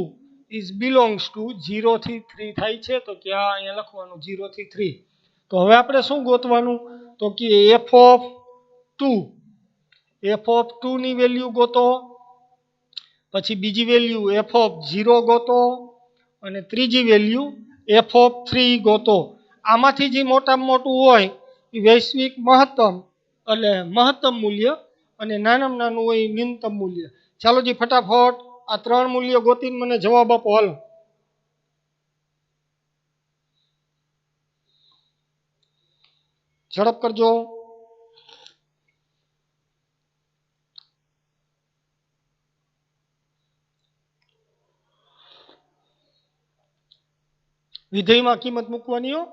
ઇઝ બિલોંગ્સ ટુ 0 થી 3 થાય છે તો ક્યાં અહીંયા લખવાનું 0 થી 3. તો હવે આપણે શું ગોતવાનું? તો કે f ઓફ 2 ની વેલ્યુ ગોતો, પછી બીજી વેલ્યુ f ઓફ 0 ગોતો અને ત્રીજી વેલ્યુ f ઓફ 3 ગોતો. આમાંથી જે મોટામાં મોટું હોય એ વૈશ્વિક મહત્તમ એટલે મહત્તમ મૂલ્ય અને નાનામાં નાનું હોય એ ન્યૂનતમ મૂલ્ય. ચાલો જી ફટાફટ આ ત્રણ મૂલ્ય ગોતીને મને જવાબ આપો. હાલો ઝડપ કરજો. વિધેયમાં કિંમત મૂકવાની હો.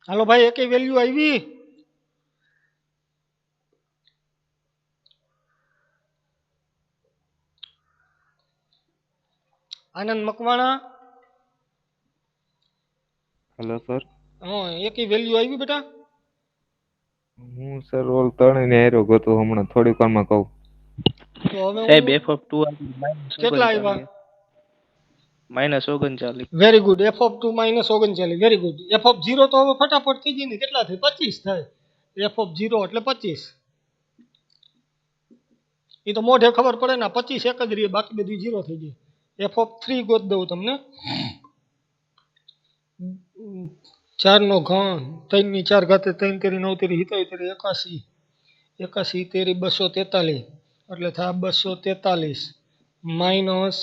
હાલો ભાઈ એકે વેલ્યુ આવી? આનંદ મકવાણા હેલો સર. હા એકે વેલ્યુ આવી બેટા? હું સર ઓલ ત્રણેયને હાર્યો ગયો તો હમણાં થોડીક વારમાં કહું. તો હવે સાહેબ હું f of 2 કેટલા આવ્યા? -39. Very good. f of 2 minus 39. Very good. f of 0 તો હવે ફટાફટ થઈ જાય ને કેટલા થાય? 25 થાય. f ઓફ 0 એટલે 25. એ તો મોઢે ખબર પડે ને 25 એક જ રહે બાકી બધી 0 થઈ જાય. f ઓફ 3 ગોત દઉં તમને. 4 નો ઘન 3 ની 4 ઘાતે 3 તેરી 9 તેરી 77 81 81 તેરી 243 એટલે થાય 243 માઇનસ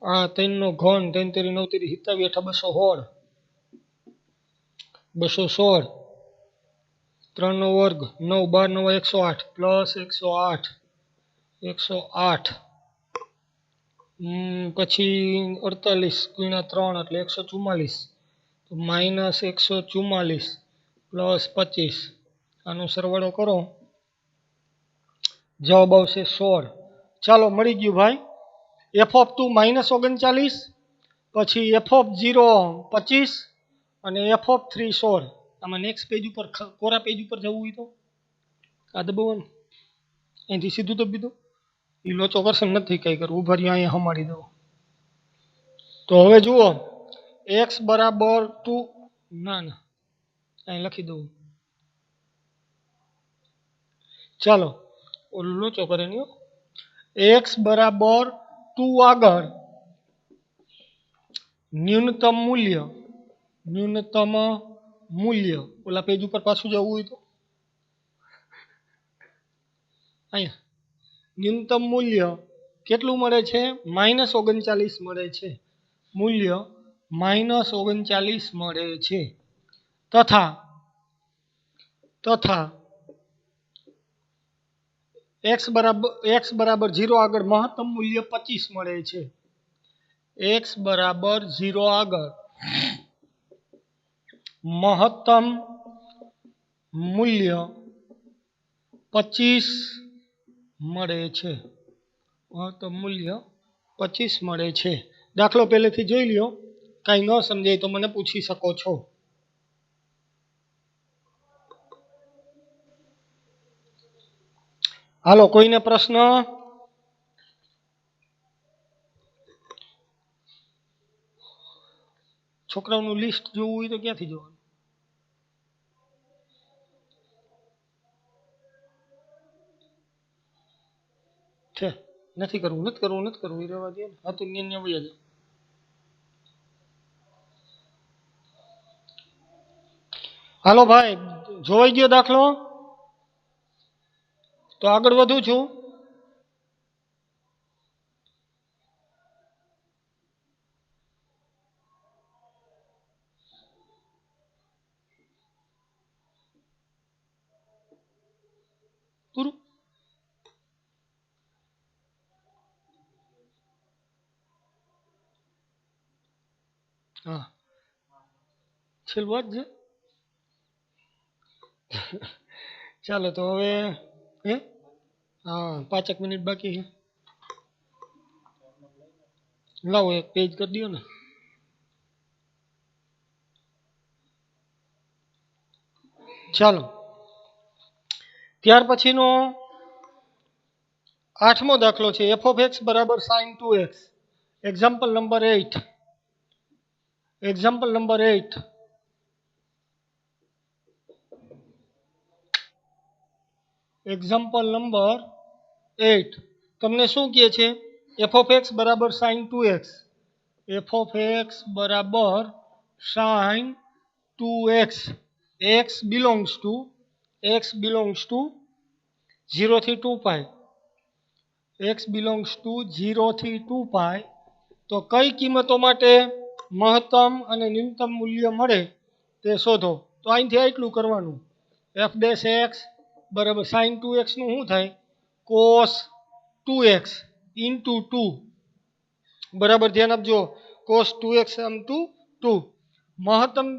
આ 3 નો ઘન 3 તેરી 9 તેરી 27 216 3 નો વર્ગ 9 12 9 108 પ્લસ 108 108 પછી 48 ગુણ્યા 3 એટલે 144 તો માઇનસ 144 પ્લસ 25 આનો સરવાળો કરો જવાબ આવશે 16 ચાલો મળી ગયું ભાઈ એફ ઓફ 2 માઇનસ 39 પછી એફ ઓફ 0 25 અને એફ ઓફ 3 16 આમાં નેક્સ્ટ પેજ ઉપર કોરા પેજ ઉપર જવું હોય તો આ દબાવવાનું અહીંથી સીધું દબી દો એ લોચો કરશે નથી કંઈ કરવું ઉભા રહ્યો અહીંયા હમાડી દો તો હવે જુઓ x બરાબર 2 ના અહીં લખી દઉં ચાલો ઓલું લોચો કરે નહીં x બરાબર 2 આગળ ન્યૂનતમ મૂલ્ય ઓલા પેજ ઉપર પાછું જવું હોય તો અહીંયા ન્યૂનતમ મૂલ્ય કેટલું મળે છે -39 મળે છે મૂલ્ય -39 મળે છે તથા x બરાબર 0 આગળ મહત્તમ મૂલ્ય 25 મળે છે x બરાબર 0 આગળ મહત્તમ મૂલ્ય 25 મળે છે મહત્તમ મૂલ્ય 25 મળે છે દાખલો પહેલેથી જોઈ લ્યો કાંઈ ન સમજાય તો મને પૂછી શકો છો હાલો કોઈને પ્રશ્ન છોકરાઓનું લિસ્ટ જોવું હોય તો ક્યાંથી જોવાનું છે નથી કરવું એ રહેવા દે હા તો ન્યા વયા જાઓ હાલો ભાઈ જોઈ ગયો દાખલો તો આગળ વધું છું પૂરું હા છેલ્લું વાત છે ચાલો તો હવે હે હા 5 મિનિટ બાકી છે લાવો એક પેજ કરી દો ને ચાલો ત્યાર પછીનો 8મો દાખલો છે f of x બરાબર sin 2x એક્ઝામ્પલ નંબર 8 તમને શું કહે છે f of x બરાબર sin 2x f of x બરાબર sin 2x x belongs to 0 થી 2 પાઈ x belongs to 0 થી 2 પાઈ તો કઈ કિંમતો માટે મહત્તમ અને ન્યૂનતમ મૂલ્ય મળે તે શોધો તો અહીંથી એટલું કરવાનું f dash x બરાબર sin 2x નું શું થાય cos 2x into 2 બરાબર ધ્યાન આપજો cos 2x into 2 મહત્તમ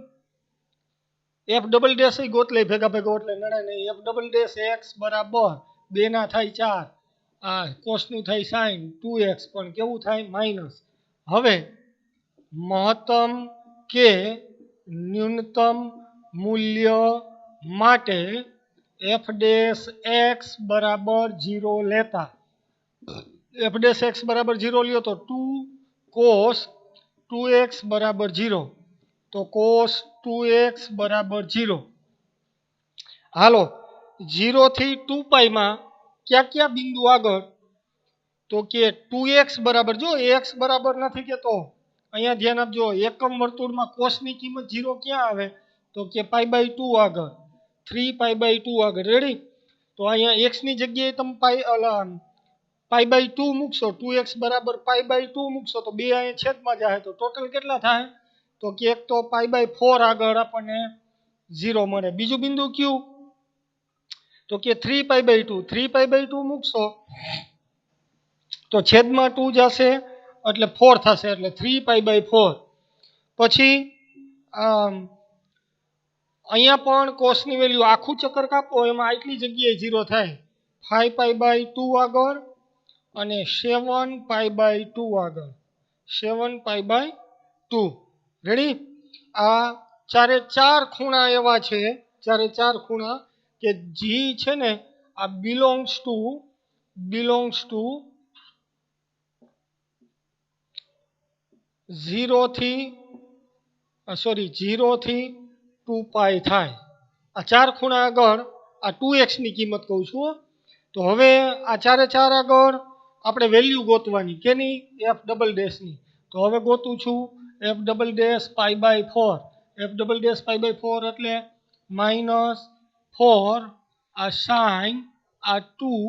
f ડબલ ડેશ ગોત લઈ ભેગા એટલે નડે નહીં f ડબલ ડેશ x બરાબર 2 ના થાય 4 આ cos નું થાય sin 2x પણ કેવું થાય માઇનસ હવે મહત્તમ કે ન્યૂનતમ મૂલ્ય માટે f dash x બરાબર 0 લેતા f dash x બરાબર 0 લ્યો તો 2 cos 2x બરાબર 0 તો cos 2x બરાબર 0 હાલો 0 થી 2 પાઈ માં ક્યાં બિંદુ આગળ તો કે 2x બરાબર જો x બરાબર નથી કેતો અહીંયા ધ્યાન આપજો એકમ વર્તુળમાં cos ની કિંમત 0 ક્યાં આવે તો કે π/2 આગળ 3 π/2 આગળ રેડી તો અહીંયા x ની જગ્યાએ તમે પાઈ બાય 2 મૂકશો 2x બરાબર પાઈ બાય 2 મૂકશો તો બે અહીંયા છેદમાં જાય તો ટોટલ કેટલા થાય તો કે એક તો પાઈ બાય 4 આગળ આપણને 0 મળે. બીજું બિંદુ કયું તો કે 3 પાઈ બાય 2 3 પાઈ બાય 2 મૂકશો તો છેદમાં 2 જશે એટલે 4 થશે એટલે 3 પાઈ બાય 4. પછી અહીંયા પણ કોસની વેલ્યુ આખું ચક્કર કાપો એમાં આટલી જગ્યાએ 0 થાય 5 પાઈ બાય 2 આગળ અને 7 પાઈ બાય 2 આગળ 7 પાઈ બાય 2. રેડી? આ ચારે ચાર ખૂણા એવા છે ચારે ચાર ખૂણા કે જી છે ને આ બિલોંગ્સ ટુ 0 થી 2 પાઈ થાય. આ ચાર ખૂણા આગળ આ 2x ની કિંમત કહું છું. તો હવે આ ચારે ચાર આગળ આપણે વેલ્યુ ગોતવાની કેની f ડબલ ડેશ ની. તો હવે ગોતું છું f double dash pi by 4 f double dash pi by 4 એટલે -4 આ sin આ 2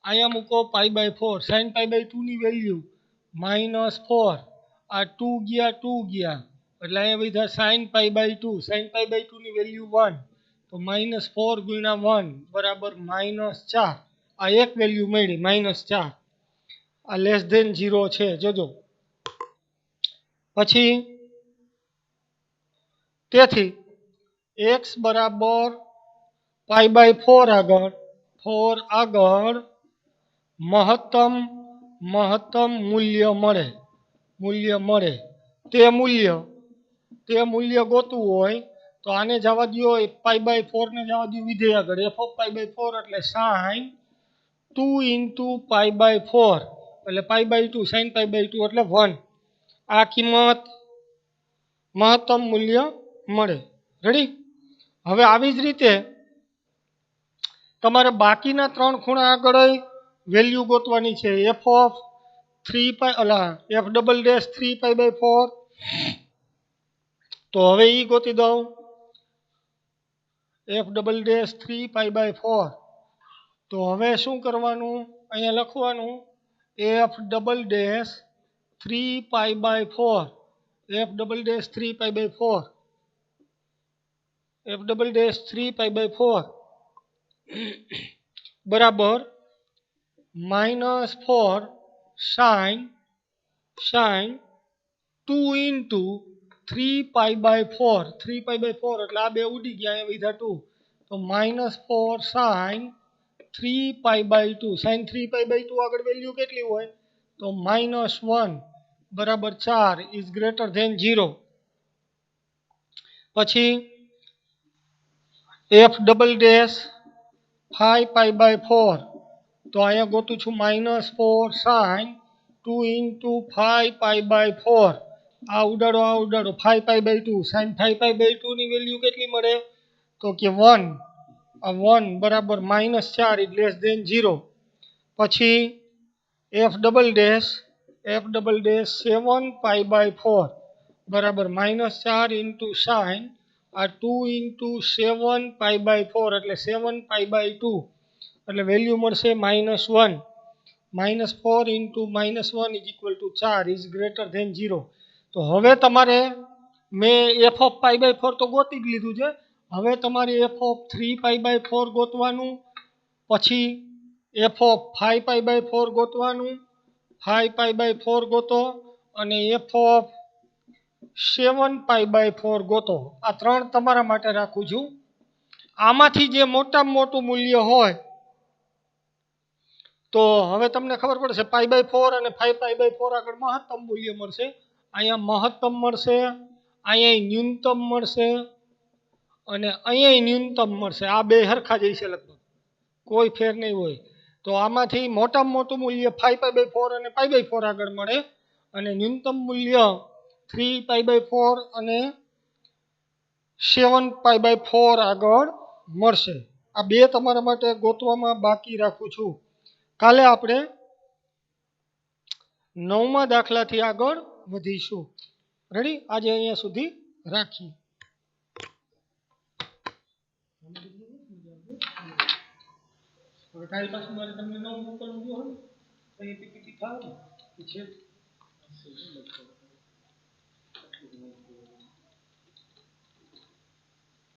અહીંયા મૂકો pi by 4 sin pi by 2 ની વેલ્યુ -4 આ 2 ગયા એટલે અહીંયા બધા sin pi by 2 sin pi by 2 ની વેલ્યુ 1 તો -4 ગુણ્યા 1 બરાબર -4 આ એક વેલ્યુ મળી -4 આ લેસ ધેન 0 છે જોજો. પછી તેથી x બરાબર પાઈ બાય 4 આગળ મહત્તમ મૂલ્ય મળે તે મૂલ્ય ગોતવું હોય તો આને જવા દો પાઈ બાય 4 ને જવા દો વિધેય આગળ f ઓફ પાઈ બાય 4 એટલે sin 2 ઇન્ટુ પાઈ બાય 4 એટલે pi by 2 sin pi by 2 એટલે 1 આ કિંમત મહત્તમ મૂલ્ય મળે. રેડી? હવે આવી જ રીતે તમારે બાકીના ત્રણ ખૂણા આગળ વેલ્યુ ગોતવાની છે f of 3 pi f double dash 3 pi by 4 તો હવે ઈ ગોતી દઉં f double dash 3 pi by 4 તો હવે શું કરવાનું અહીંયા લખવાનું f double dash 3 pi by 4 f double dash 3 pi by 4 f double dash 3 pi by 4 બરાબર -4 sin 2 into 3 pi by 4 3 pi by 4 એટલે આ બે ઉડી ગયા અહીંયા વિધા 2 તો -4 sin 3 pi by 2 sin 3 pi by 2 આગળ વેલ્યુ કેટલી હોય તો -1 બરાબર 4 ઇઝ ગ્રેટર ધેન 0. પછી f double dash 5 pi by 4 તો અહીંયા ગોતું છું -4 sin 2 ઇન્ટુ 5 પાઈ બાય 4 આ ઉડાડો 5 pi by 2 sin 5 pi by 2 ની વેલ્યુ કેટલી મળે તો કે 1 આ 1 બરાબર -4 ઇઝ લેસ ધેન 0. પછી f double dash 7 pi by 4 બરાબર -4 ઇન્ટુ sin આ 2 ઇન્ટુ 7 પાઈ બાય 4 એટલે 7 પાઈ બાય 2 એટલે વેલ્યુ મળશે -1 -4 into -1 is equal to 4 is greater than 0. તો હવે તમારે મેં f ઓફ પાઈ બાય 4 તો ગોતી જ લીધું છે. હવે તમારે f ઓફ 3 પાઈ બાય 4 ગોતવાનું પછી f ઓફ 5 પાઈ બાય 4 ગોતવાનું 5 પાઈ બાય 4 ગોતો અને f ઓફ 7 પાઈ બાય 4 ગોતો. આ ત્રણ તમારા માટે રાખું છું. આમાંથી જે મોટામાં મોટું મૂલ્ય હોય તો હવે તમને ખબર પડશે પાઈ બાય 4 અને 5 પાઈ બાય 4 આગળ મહત્તમ મૂલ્ય મળશે. અહીંયા મહત્તમ મળશે, અહીંયા ન્યૂનતમ મળશે અને અહીંયા ન્યૂનતમ મળશે. આ બે સરખા જ હશે લગભગ, કોઈ ફેર નહીં હોય. તો આમાંથી મોટામાં મોટું મૂલ્ય 5 પાઈ બાય 4 અને પાઈ બાય 4 આગળ મળે અને ન્યૂનતમ મૂલ્ય 3 પાઈ બાય 4 અને 7 પાઈ બાય 4 આગળ મળશે. આ બે તમારા માટે ગોતવામાં બાકી રાખું છું. કાલે આપણે 9મા દાખલાથી આગળ વધીશું. રેડી? આજે અહીંયા સુધી રાખીએ. હવે કાલે પાછું મારે તમને નવું મોકલવું હોય ને તો એ પીપીટી થાય ને કે છે